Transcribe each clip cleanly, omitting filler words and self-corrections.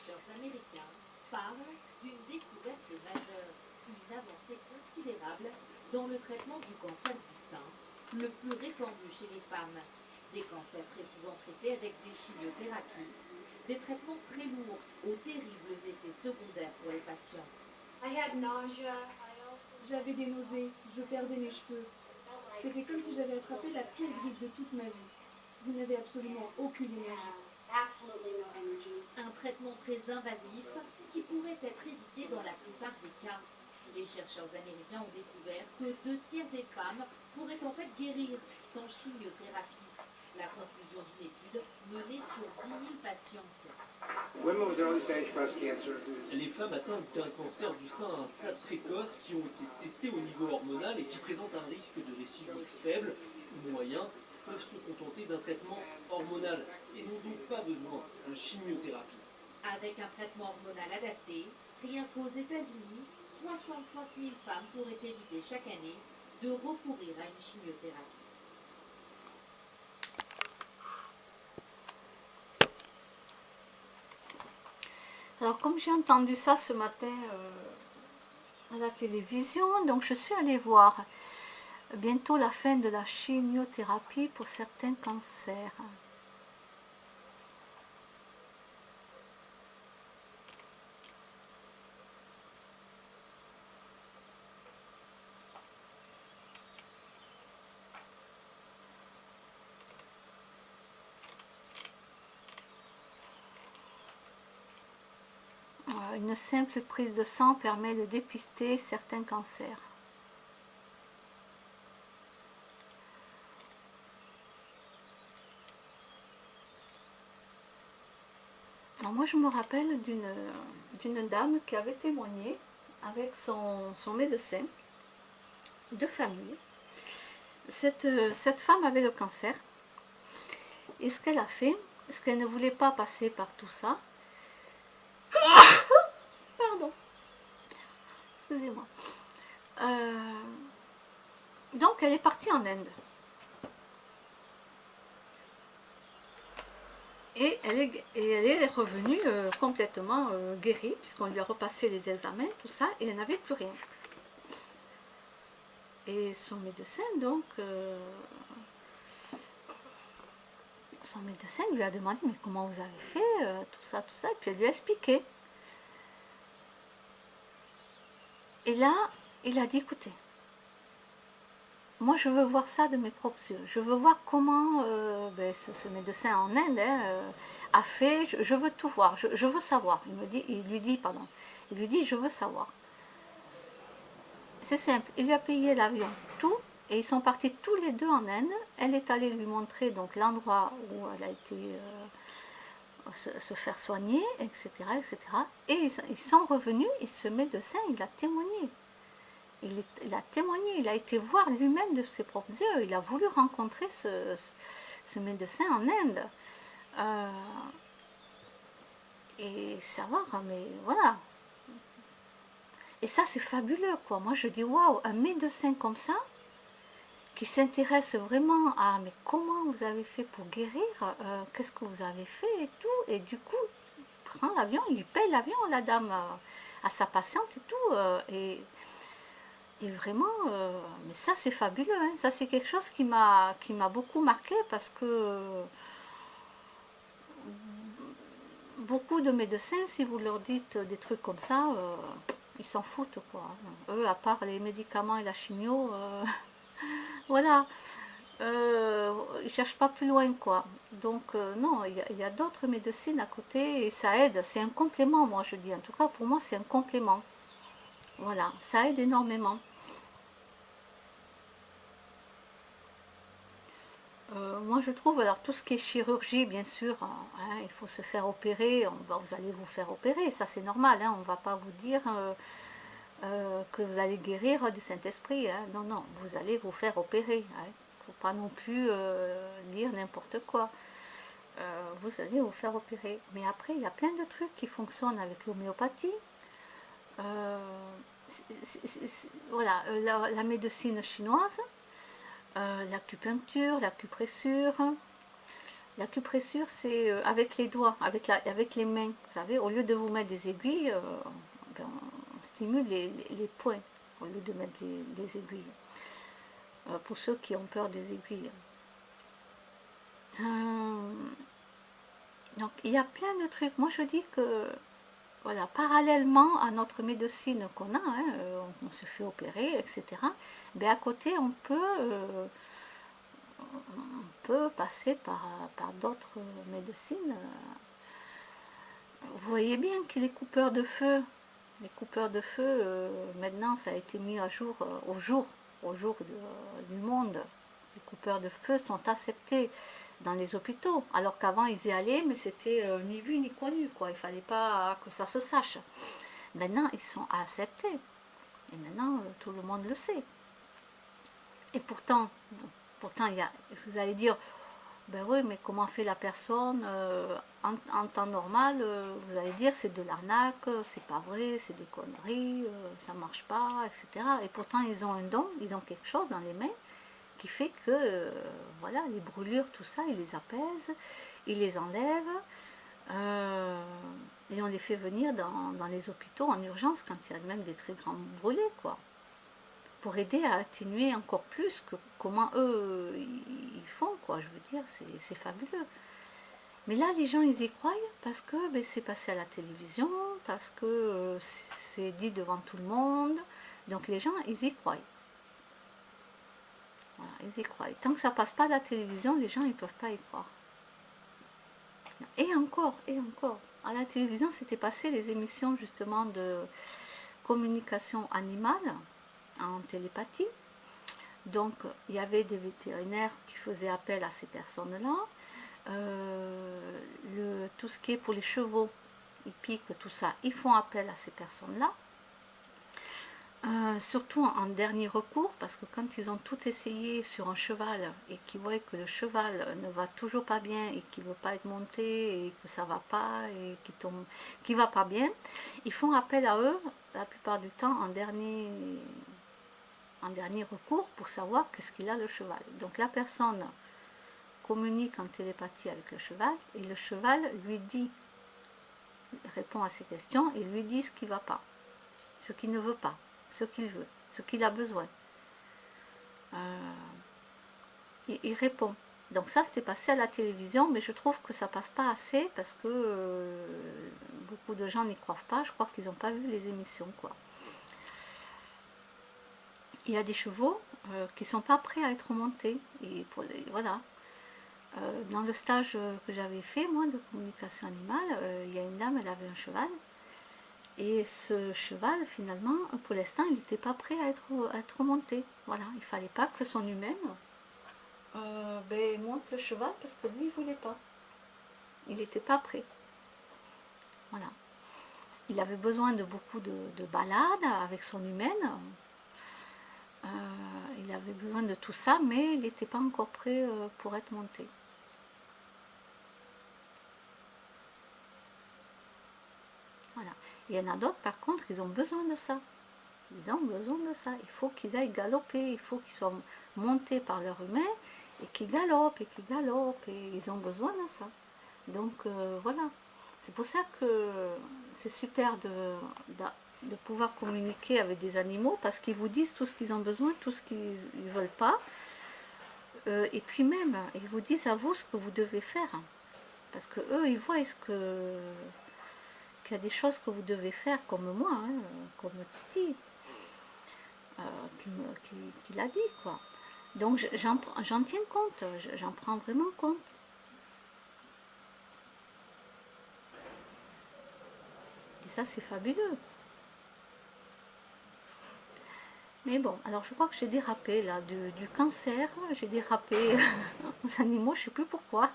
chercheurs américains parlent d'une découverte majeure, une avancée considérable dans le traitement du cancer du sein, le plus répandu chez les femmes. Des cancers très souvent traités avec des chimiothérapies, des traitements très lourds aux terribles effets secondaires pour les patients. J'avais des nausées, je perdais mes cheveux. C'était comme si j'avais attrapé la pire grippe de toute ma vie. Vous n'avez absolument aucune énergie. Un traitement très invasif qui pourrait être évité dans la plupart des cas. Les chercheurs américains ont découvert que 2 tiers des femmes pourraient en fait guérir sans chimiothérapie. La conclusion d'une étude menée sur 10 000 patientes. Les femmes atteintes d'un cancer du sein à un stade précoce qui ont été testées au niveau hormonal et qui présentent un risque de récidive faible ou moyen peuvent se contenter d'un traitement hormonal et n'ont donc pas besoin de chimiothérapie. Avec un traitement hormonal adapté, rien qu'aux États-Unis, 65 000 femmes pourraient éviter chaque année de recourir à une chimiothérapie. Alors comme j'ai entendu ça ce matin à la télévision, donc je suis allée voir bientôt la fin de la chimiothérapie pour certains cancers. Une simple prise de sang permet de dépister certains cancers. Alors moi je me rappelle d'une dame qui avait témoigné avec son médecin de famille. Cette femme avait le cancer et ce qu'elle a fait, ce qu'elle ne voulait pas passer par tout ça, pardon, excusez-moi, donc elle est partie en Inde. Et elle est revenue complètement guérie, puisqu'on lui a repassé les examens, tout ça, et elle n'avait plus rien. Et son médecin, donc, son médecin lui a demandé, mais comment vous avez fait, tout ça, et puis elle lui a expliqué. Et là, il a dit, écoutez, moi je veux voir ça de mes propres yeux, je veux voir comment ce médecin en Inde a fait, je veux tout voir, je veux savoir. Il lui dit, je veux savoir. C'est simple, il lui a payé l'avion, tout, et ils sont partis tous les deux en Inde. Elle est allée lui montrer donc l'endroit où elle a été se faire soigner, etc., etc. Et ils sont revenus et ce médecin, il a témoigné. Il a témoigné, il a été voir lui-même de ses propres yeux, il a voulu rencontrer ce médecin en Inde et savoir, mais voilà. Et ça c'est fabuleux quoi, moi je dis waouh, un médecin comme ça, qui s'intéresse vraiment à mais comment vous avez fait pour guérir, qu'est-ce que vous avez fait et tout, et du coup il prend l'avion, il lui paye l'avion la dame à sa patiente et tout, et vraiment, mais ça c'est fabuleux, hein. Ça c'est quelque chose qui m'a beaucoup marqué parce que beaucoup de médecins, si vous leur dites des trucs comme ça, ils s'en foutent quoi. Eux, à part les médicaments et la chimio, voilà, ils cherchent pas plus loin quoi. Donc non, il y a d'autres médecines à côté et ça aide, c'est un complément, moi je dis, en tout cas pour moi c'est un complément. Voilà, ça aide énormément. Moi je trouve, alors tout ce qui est chirurgie bien sûr, hein, il faut se faire opérer, vous allez vous faire opérer, ça c'est normal, hein, on ne va pas vous dire que vous allez guérir du Saint-Esprit, hein. Non, non, vous allez vous faire opérer, hein. Il ne faut pas non plus dire n'importe quoi, vous allez vous faire opérer. Mais après il y a plein de trucs qui fonctionnent avec l'homéopathie, voilà, la médecine chinoise, l'acupuncture, l'acupressure, L'acupressure, c'est avec les doigts, avec les mains, vous savez, au lieu de vous mettre des aiguilles, ben, on stimule les points, au lieu de mettre les aiguilles. Pour ceux qui ont peur des aiguilles. Donc, il y a plein de trucs. Moi, je dis que, voilà, parallèlement à notre médecine qu'on a, hein, on se fait opérer, etc., mais à côté, on peut passer par d'autres médecines. Vous voyez bien que les coupeurs de feu, maintenant, ça a été mis à jour, au jour du monde. Les coupeurs de feu sont acceptés dans les hôpitaux, alors qu'avant ils y allaient, mais c'était ni vu ni connu, quoi. Il fallait pas que ça se sache. Maintenant, ils sont acceptés. Et maintenant, tout le monde le sait. Et pourtant, vous allez dire, ben oui, mais comment fait la personne en temps normal, vous allez dire c'est de l'arnaque, c'est pas vrai, c'est des conneries, ça marche pas, etc. Et pourtant ils ont un don, ils ont quelque chose dans les mains qui fait que voilà, les brûlures, tout ça, ils les apaisent, ils les enlèvent, et on les fait venir dans les hôpitaux en urgence quand il y a même des très grands brûlés, quoi, pour aider à atténuer encore plus que comment eux ils font, quoi. Je veux dire, c'est fabuleux. Mais là, les gens, ils y croient parce que ben, c'est passé à la télévision, parce que c'est dit devant tout le monde. Donc les gens, ils y croient. Voilà, ils y croient. Tant que ça passe pas à la télévision, les gens, ils peuvent pas y croire. Et encore, à la télévision, c'était passé les émissions justement de communication animale en télépathie. Donc, il y avait des vétérinaires qui faisaient appel à ces personnes-là. Tout ce qui est pour les chevaux, ils piquent, tout ça, ils font appel à ces personnes-là. Surtout en dernier recours, parce que quand ils ont tout essayé sur un cheval et qu'ils voient que le cheval ne va toujours pas bien et qu'il ne veut pas être monté et que ça ne va pas et qu'il ne va pas bien, ils font appel à eux la plupart du temps en dernier recours pour savoir qu'est-ce qu'il a le cheval. Donc la personne communique en télépathie avec le cheval et le cheval lui dit, répond à ses questions et lui dit ce qui ne va pas, ce qu'il ne veut pas, ce qu'il veut, ce qu'il a besoin. Il répond. Donc ça, c'était passé à la télévision, mais je trouve que ça passe pas assez parce que beaucoup de gens n'y croient pas. Je crois qu'ils n'ont pas vu les émissions, quoi. Il y a des chevaux qui sont pas prêts à être montés. Et voilà. Dans le stage que j'avais fait, moi, de communication animale, il y a une dame, elle avait un cheval. Et ce cheval, finalement, pour l'instant, il n'était pas prêt à être monté. Voilà, il ne fallait pas que son humaine monte le cheval parce que lui, il ne voulait pas. Il n'était pas prêt. Voilà. Il avait besoin de beaucoup de balades avec son humaine. Il avait besoin de tout ça, mais il n'était pas encore prêt pour être monté. Voilà. Il y en a d'autres, par contre, ils ont besoin de ça. Ils ont besoin de ça. Il faut qu'ils aillent galoper, il faut qu'ils soient montés par leur humain et qu'ils galopent, et ils ont besoin de ça. Donc voilà. C'est pour ça que c'est super de pouvoir communiquer avec des animaux parce qu'ils vous disent tout ce qu'ils ont besoin, tout ce qu'ils ne veulent pas. Et puis même, ils vous disent à vous ce que vous devez faire. Parce que eux, ils voient qu'il y a des choses que vous devez faire comme moi, hein, comme Titi, qui l'a dit, quoi. Donc j'en tiens compte, j'en prends vraiment compte. Et ça, c'est fabuleux. Mais bon, alors je crois que j'ai dérapé là, du cancer, j'ai dérapé aux animaux, je ne sais plus pourquoi.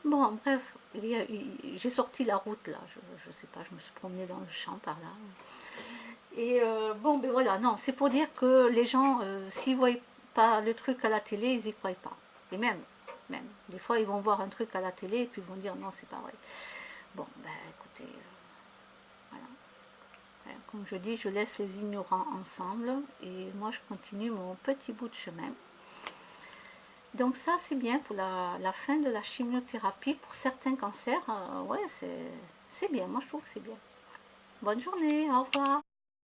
Bon, bref, j'ai sorti la route là, je sais pas, je me suis promenée dans le champ par là. Et bon, ben voilà, non, c'est pour dire que les gens, s'ils ne voient pas le truc à la télé, ils n'y croient pas. Et même, des fois, ils vont voir un truc à la télé et puis ils vont dire non, c'est pas vrai. Bon, ben écoutez, voilà. Comme je dis, je laisse les ignorants ensemble et moi, je continue mon petit bout de chemin. Donc ça, c'est bien pour la fin de la chimiothérapie. Pour certains cancers, ouais, c'est bien. Moi, je trouve que c'est bien. Bonne journée, au revoir.